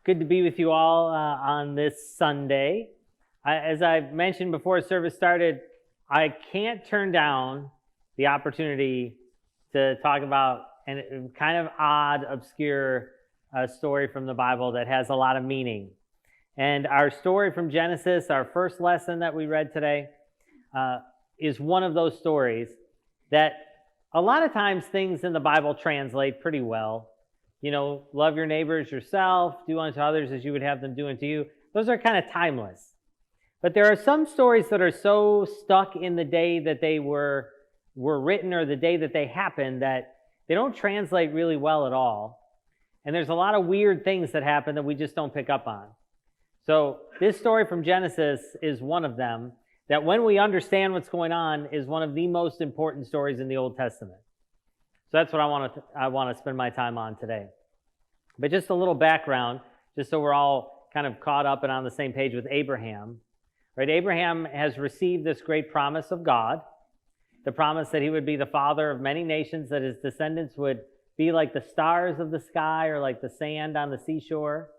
Good to be with you all on this Sunday. As I mentioned before service started, I can't turn down the opportunity to talk about a kind of odd, obscure story from the Bible that has a lot of meaning. And our story from Genesis, our first lesson that we read today, is one of those stories that a lot of times things in the Bible translate pretty well. You know, love your neighbors yourself, do unto others as you would have them do unto you. Those are kind of timeless. But there are some stories that are so stuck in the day that they were written or the day that they happened that they don't translate really well at all. And there's a lot of weird things that happen that we just don't pick up on. So this story from Genesis is one of them that when we understand what's going on is one of the most important stories in the Old Testament. So that's what I want to spend my time on today. But just a little background, just so we're all kind of caught up and on the same page with Abraham. Right? Abraham has received this great promise of God, the promise that he would be the father of many nations, that his descendants would be like the stars of the sky or like the sand on the seashore.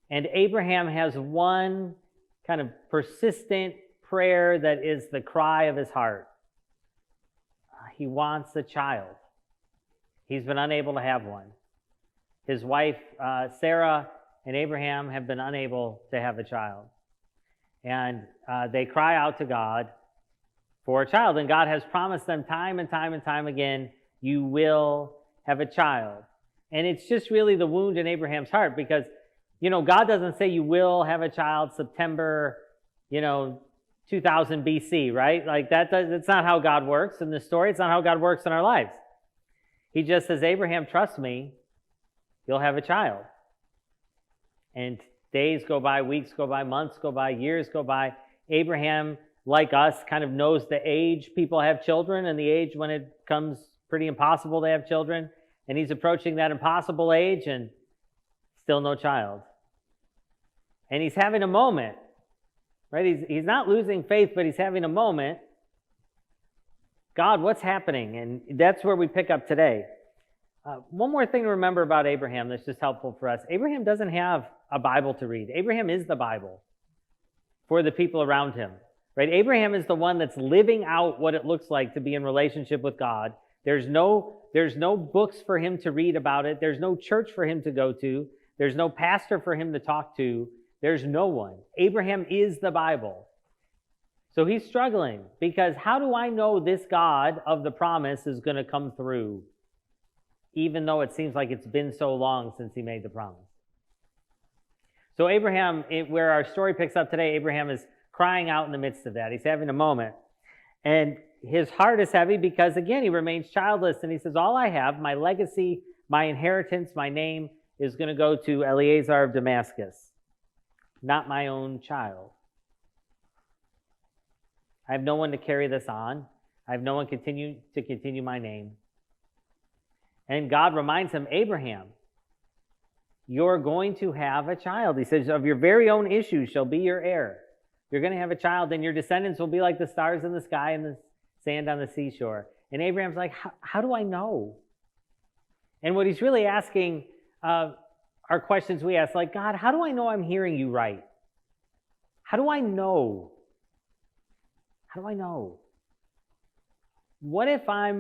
And Abraham has one kind of persistent prayer that is the cry of his heart. He wants a child. He's been unable to have one. His wife, Sarah, and Abraham have been unable to have a child. And they cry out to God for a child. And God has promised them time and time and time again, you will have a child. And it's just really the wound in Abraham's heart because, you know, God doesn't say you will have a child September, 2000 BC, right? Like that's not how God works in this story. It's not how God works in our lives. He just says, Abraham, trust me, you'll have a child. And days go by, weeks go by, months go by, years go by. Abraham, like us, kind of knows the age people have children and the age when it becomes pretty impossible to have children. And he's approaching that impossible age and still no child. And he's having a moment, right? He's not losing faith, but he's having a moment. God, what's happening? And that's where we pick up today. One more thing to remember about Abraham that's just helpful for us. Abraham doesn't have a Bible to read. Abraham is the Bible for the people around him, right? Abraham is the one that's living out what it looks like to be in relationship with God. There's no books for him to read about it. There's no church for him to go to. There's no pastor for him to talk to. There's no one. Abraham is the Bible. So he's struggling because how do I know this God of the promise is going to come through, even though it seems like it's been so long since he made the promise? So Abraham, where our story picks up today, Abraham is crying out in the midst of that. He's having a moment. And his heart is heavy because, again, he remains childless. And he says, all I have, my legacy, my inheritance, my name, is going to go to Eliezer of Damascus, not my own child. I have no one to carry this on. I have no one to continue my name. And God reminds him, Abraham, you're going to have a child. He says, of your very own issue shall be your heir. You're going to have a child, and your descendants will be like the stars in the sky and the sand on the seashore. And Abraham's like, how do I know? And what he's really asking are questions we ask, like, God, how do I know I'm hearing you right? How do I know? How do I know? What if I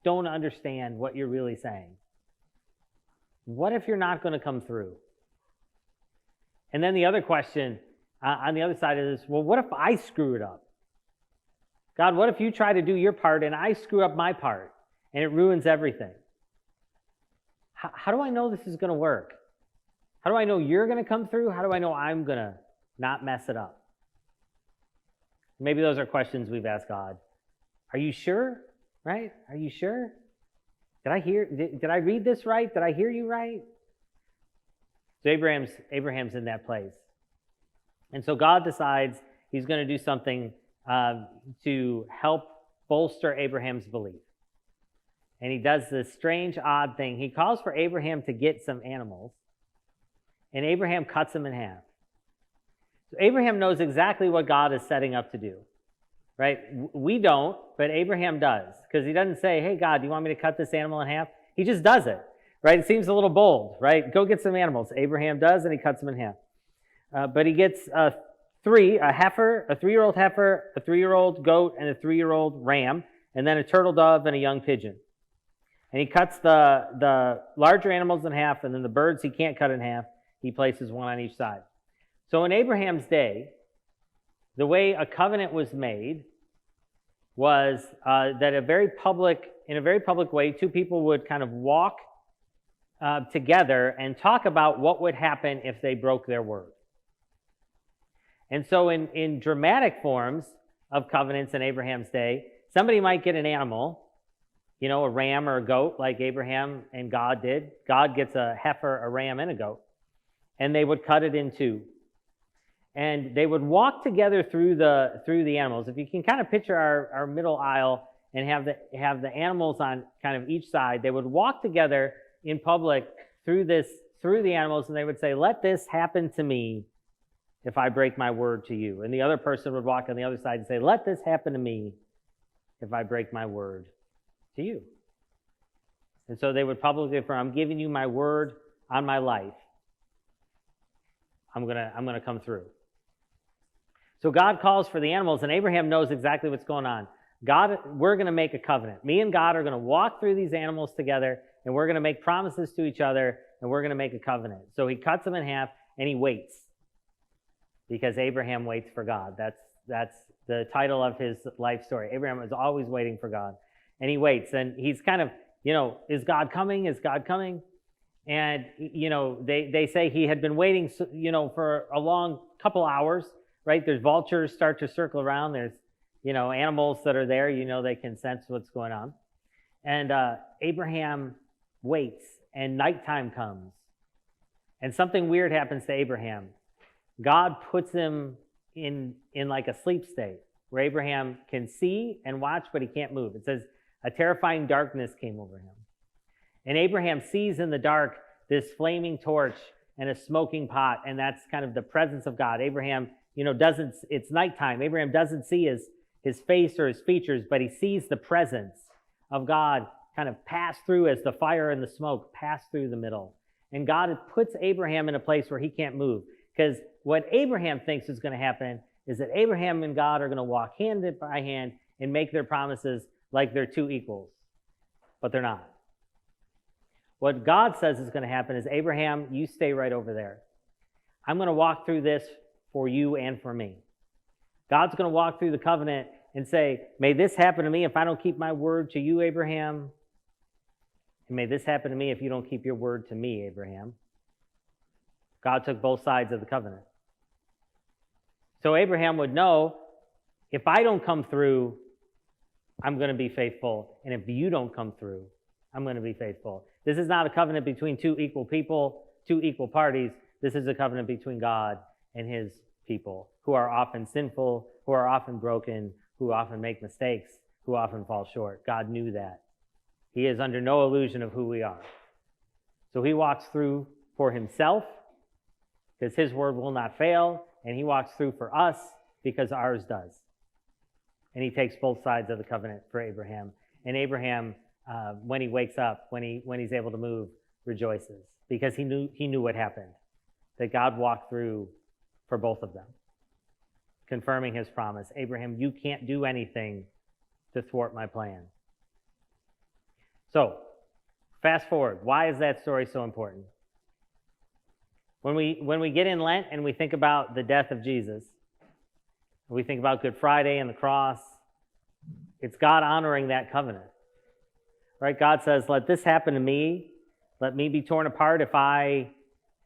don't understand what you're really saying? What if you're not going to come through? And then the other question on the other side of this, well, what if I screw it up? God, what if you try to do your part and I screw up my part and it ruins everything? How do I know this is going to work? How do I know you're going to come through? How do I know I'm going to not mess it up? Maybe those are questions we've asked God. Are you sure? Right? Are you sure? Did I read this right? Did I hear you right? So Abraham's in that place. And so God decides he's going to do something to help bolster Abraham's belief. And he does this strange, odd thing. He calls for Abraham to get some animals, and Abraham cuts them in half. So Abraham knows exactly what God is setting up to do, right? We don't, but Abraham does, because he doesn't say, hey, God, do you want me to cut this animal in half? He just does it. right? It seems a little bold, right? Go get some animals. Abraham does, and he cuts them in half. But he gets a 3-year-old heifer, a 3-year-old goat, and a 3-year-old ram, and then a turtle dove and a young pigeon. And he cuts the larger animals in half, and then the birds he can't cut in half, he places one on each side. So in Abraham's day, the way a covenant was made was that in a very public way, two people would kind of walk together and talk about what would happen if they broke their word. And so in dramatic forms of covenants in Abraham's day, somebody might get an animal, a ram or a goat like Abraham and God did. God gets a heifer, a ram, and a goat. And they would cut it in two. And they would walk together through the animals. If you can kind of picture our middle aisle and have the animals on kind of each side, they would walk together in public through the animals, and they would say, "Let this happen to me if I break my word to you." And the other person would walk on the other side and say, "Let this happen to me if I break my word to you." And so they would publicly affirm, "I'm giving you my word on my life. I'm gonna come through." So God calls for the animals, and Abraham knows exactly what's going on. We're going to make a covenant. Me and God are going to walk through these animals together, and we're going to make promises to each other, and we're going to make a covenant. So he cuts them in half, and he waits, because Abraham waits for God. That's the title of his life story. Abraham is always waiting for God, and he waits, and he's kind of, is God coming? Is God coming? And, they say he had been waiting, for a long couple hours, right? There's vultures start to circle around. There's, animals that are there, they can sense what's going on. And Abraham waits, and nighttime comes. And something weird happens to Abraham. God puts him in like a sleep state, where Abraham can see and watch, but he can't move. It says a terrifying darkness came over him. And Abraham sees in the dark this flaming torch and a smoking pot, and that's kind of the presence of God. Abraham, it's nighttime. Abraham doesn't see his face or his features, but he sees the presence of God kind of pass through as the fire and the smoke pass through the middle. And God puts Abraham in a place where he can't move, because what Abraham thinks is going to happen is that Abraham and God are going to walk hand by hand and make their promises like they're two equals, but they're not. What God says is going to happen is, Abraham, you stay right over there. I'm going to walk through this for you and for me. God's going to walk through the covenant and say, may this happen to me if I don't keep my word to you, Abraham. And may this happen to me if you don't keep your word to me, Abraham. God took both sides of the covenant. So Abraham would know, if I don't come through, I'm going to be faithful. And if you don't come through, I'm going to be faithful. This is not a covenant between two equal people, two equal parties. This is a covenant between God and his people, who are often sinful, who are often broken, who often make mistakes, who often fall short. God knew that. He is under no illusion of who we are. So he walks through for himself, because his word will not fail, and he walks through for us because ours does. And he takes both sides of the covenant for Abraham. And Abraham, when he wakes up, when he's able to move, rejoices, because he knew what happened, that God walked through for both of them, confirming his promise. Abraham, you can't do anything to thwart my plan. So, fast forward. Why is that story so important? When we get in Lent and we think about the death of Jesus, we think about Good Friday and the cross, it's God honoring that covenant. Right? God says, let this happen to me. Let me be torn apart if I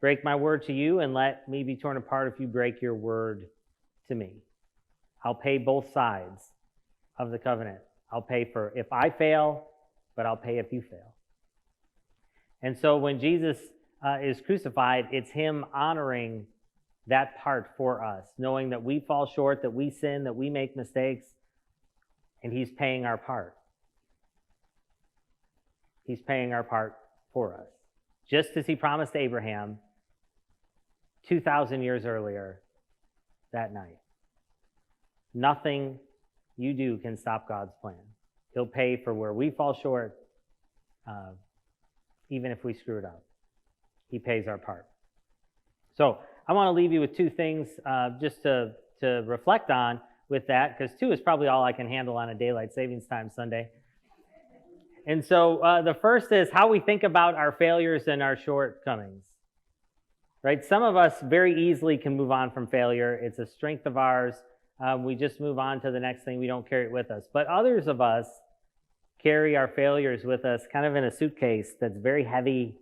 break my word to you, and let me be torn apart if you break your word to me. I'll pay both sides of the covenant. I'll pay for if I fail, but I'll pay if you fail. And so when Jesus is crucified, it's him honoring that part for us, knowing that we fall short, that we sin, that we make mistakes, and he's paying our part. He's paying our part for us. Just as he promised Abraham 2,000 years earlier that night. Nothing you do can stop God's plan. He'll pay for where we fall short, even if we screwed up. He pays our part. So I want to leave you with two things just to reflect on with that, because two is probably all I can handle on a daylight savings time Sunday. And so the first is how we think about our failures and our shortcomings. Right? Some of us very easily can move on from failure. It's a strength of ours. We just move on to the next thing. We don't carry it with us. But others of us carry our failures with us kind of in a suitcase that's very heavy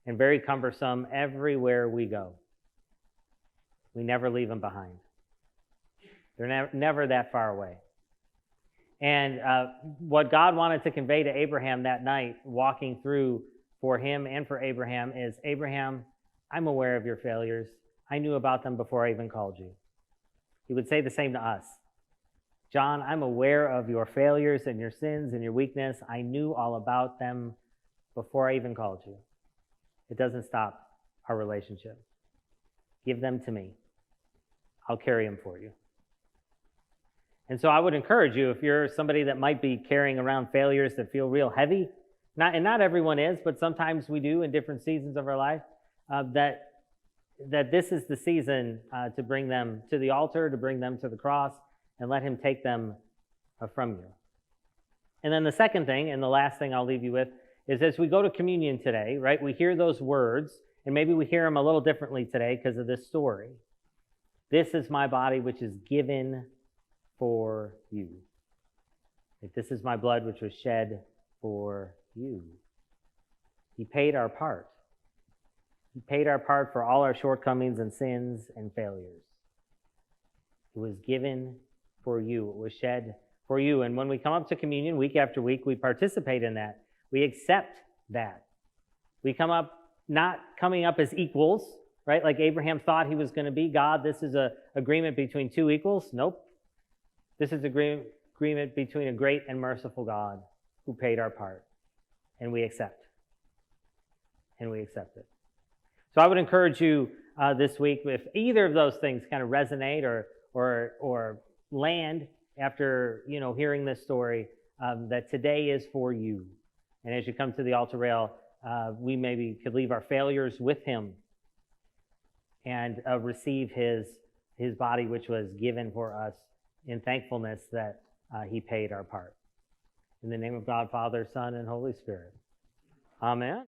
and very cumbersome everywhere we go. We never leave them behind. They're never that far away. And what God wanted to convey to Abraham that night, walking through for him and for Abraham, is, Abraham, I'm aware of your failures. I knew about them before I even called you. He would say the same to us. John, I'm aware of your failures and your sins and your weakness. I knew all about them before I even called you. It doesn't stop our relationship. Give them to me. I'll carry them for you. And so I would encourage you, if you're somebody that might be carrying around failures that feel real heavy, not everyone is, but sometimes we do in different seasons of our life, that this is the season to bring them to the altar, to bring them to the cross, and let him take them from you. And then the second thing, and the last thing I'll leave you with, is as we go to communion today, right, we hear those words, and maybe we hear them a little differently today because of this story. This is my body, which is given for you. This is my blood, which was shed for you. He paid our part. He paid our part for all our shortcomings and sins and failures. It was given for you. It was shed for you. And when we come up to communion week after week, we participate in that. We accept that. We come up, not coming up as equals, right? Like Abraham thought he was going to be. God, this is an agreement between two equals. Nope. This is an agreement between a great and merciful God who paid our part. And we accept. And we accept it. So I would encourage you this week, if either of those things kind of resonate or land after hearing this story, that today is for you. And as you come to the altar rail, we maybe could leave our failures with him and receive his body, which was given for us in thankfulness that he paid our part. In the name of God, Father, Son, and Holy Spirit. Amen.